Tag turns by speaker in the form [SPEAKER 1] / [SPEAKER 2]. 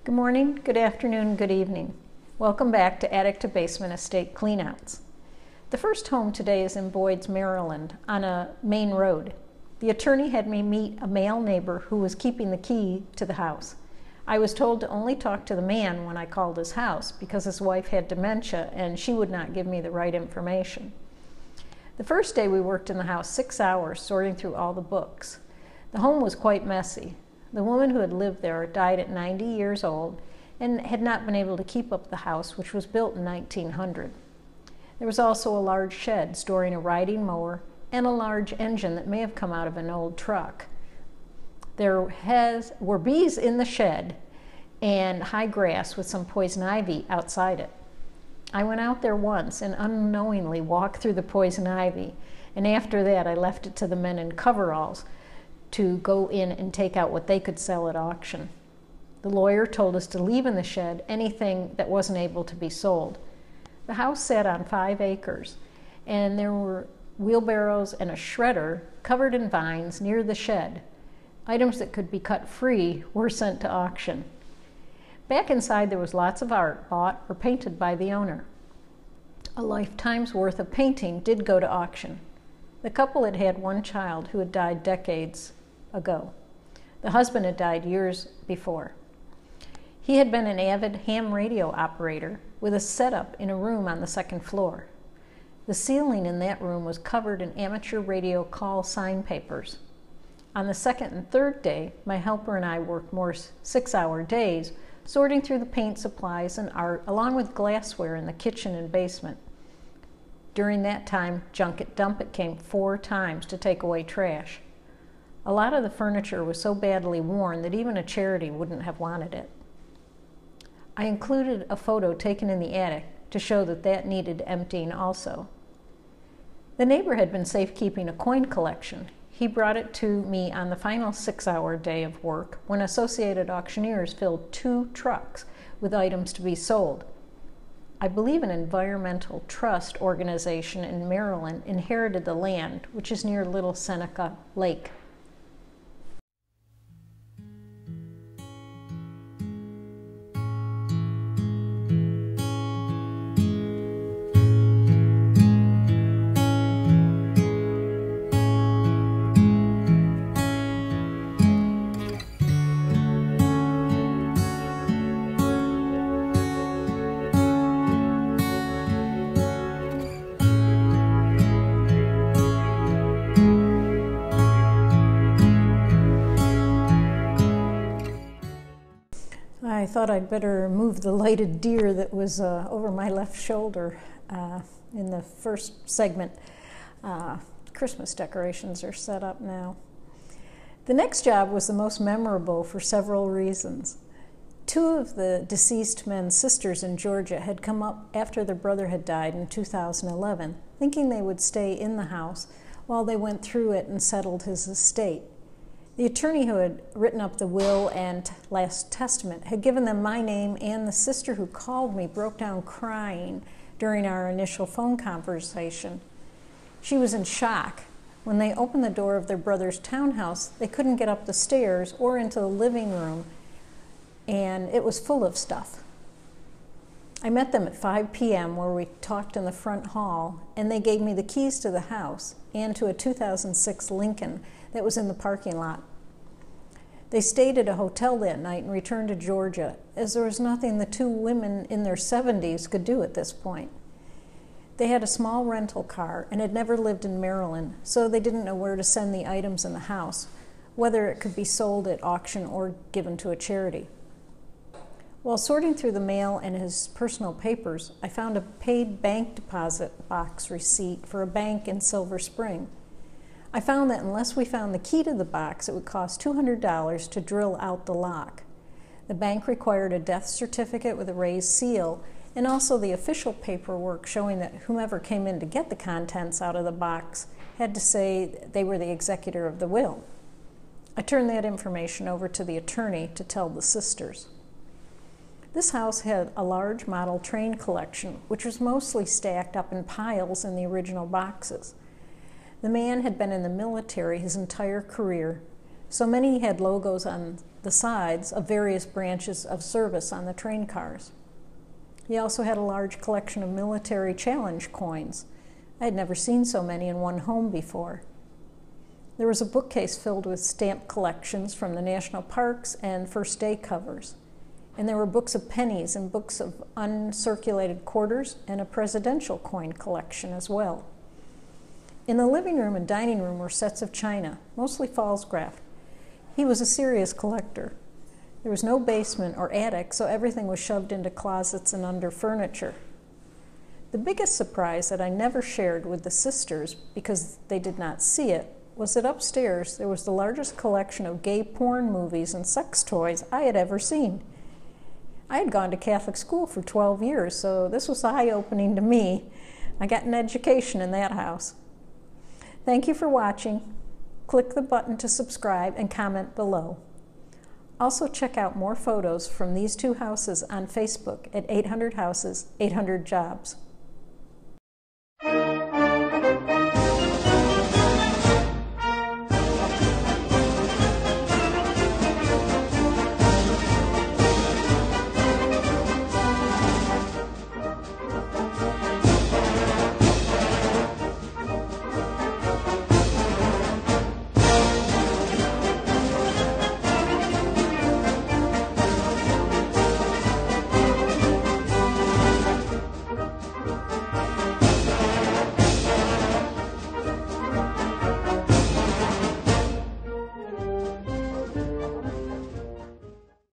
[SPEAKER 1] Good morning, good afternoon, good evening. Welcome back to Attic to Basement Estate Cleanouts. The first home today is in Boyd's, Maryland, on a main road. The attorney had me meet a male neighbor who was keeping the key to the house. I was told to only talk to the man when I called his house because his wife had dementia and she would not give me the right information. The first day we worked in the house 6 hours sorting through all the books. The home was quite messy. The woman who had lived there died at 90 years old and had not been able to keep up the house, which was built in 1900. There was also a large shed storing a riding mower and a large engine that may have come out of an old truck. There were bees in the shed and high grass with some poison ivy outside it. I went out there once and unknowingly walked through the poison ivy, and after that I left it to the men in coveralls to go in and take out what they could sell at auction. The lawyer told us to leave in the shed anything that wasn't able to be sold. The house sat on 5 acres, and there were wheelbarrows and a shredder covered in vines near the shed. Items that could be cut free were sent to auction. Back inside there was lots of art bought or painted by the owner. A lifetime's worth of painting did go to auction. The couple had had one child who had died decades ago. The husband had died years before. He had been an avid ham radio operator with a setup in a room on the second floor. The ceiling in that room was covered in amateur radio call sign papers. On the second and third day, my helper and I worked more 6-hour days, sorting through the paint supplies and art, along with glassware in the kitchen and basement. During that time, Junket Dumpet came 4 times to take away trash. A lot of the furniture was so badly worn that even a charity wouldn't have wanted it. I included a photo taken in the attic to show that needed emptying also. The neighbor had been safekeeping a coin collection. He brought it to me on the final 6-hour day of work when Associated Auctioneers filled 2 trucks with items to be sold. I believe an environmental trust organization in Maryland inherited the land, which is near Little Seneca Lake. I thought I'd better move the lighted deer that was over my left shoulder in the first segment. Christmas decorations are set up now. The next job was the most memorable for several reasons. 2 of the deceased men's sisters in Georgia had come up after their brother had died in 2011, thinking they would stay in the house while they went through it and settled his estate. The attorney who had written up the will and last testament had given them my name, and the sister who called me broke down crying during our initial phone conversation. She was in shock. When they opened the door of their brother's townhouse, they couldn't get up the stairs or into the living room, and it was full of stuff. I met them at 5 p.m. where we talked in the front hall, and they gave me the keys to the house and to a 2006 Lincoln that was in the parking lot. They stayed at a hotel that night and returned to Georgia, as there was nothing the 2 women in their 70s could do at this point. They had a small rental car and had never lived in Maryland, so they didn't know where to send the items in the house, whether it could be sold at auction or given to a charity. While sorting through the mail and his personal papers, I found a paid bank deposit box receipt for a bank in Silver Spring. I found that unless we found the key to the box, it would cost $200 to drill out the lock. The bank required a death certificate with a raised seal, and also the official paperwork showing that whomever came in to get the contents out of the box had to say they were the executor of the will. I turned that information over to the attorney to tell the sisters. This house had a large model train collection, which was mostly stacked up in piles in the original boxes. The man had been in the military his entire career, so many had logos on the sides of various branches of service on the train cars. He also had a large collection of military challenge coins. I had never seen so many in one home before. There was a bookcase filled with stamp collections from the national parks and first day covers. And there were books of pennies and books of uncirculated quarters and a presidential coin collection as well. In the living room and dining room were sets of china, mostly Pfalzgraff. He was a serious collector. There was no basement or attic, so everything was shoved into closets and under furniture. The biggest surprise that I never shared with the sisters, because they did not see it, was that upstairs there was the largest collection of gay porn movies and sex toys I had ever seen. I had gone to Catholic school for 12 years, so this was eye-opening to me. I got an education in that house. Thank you for watching. Click the button to subscribe and comment below. Also check out more photos from these two houses on Facebook at 800 Houses, 800 Jobs.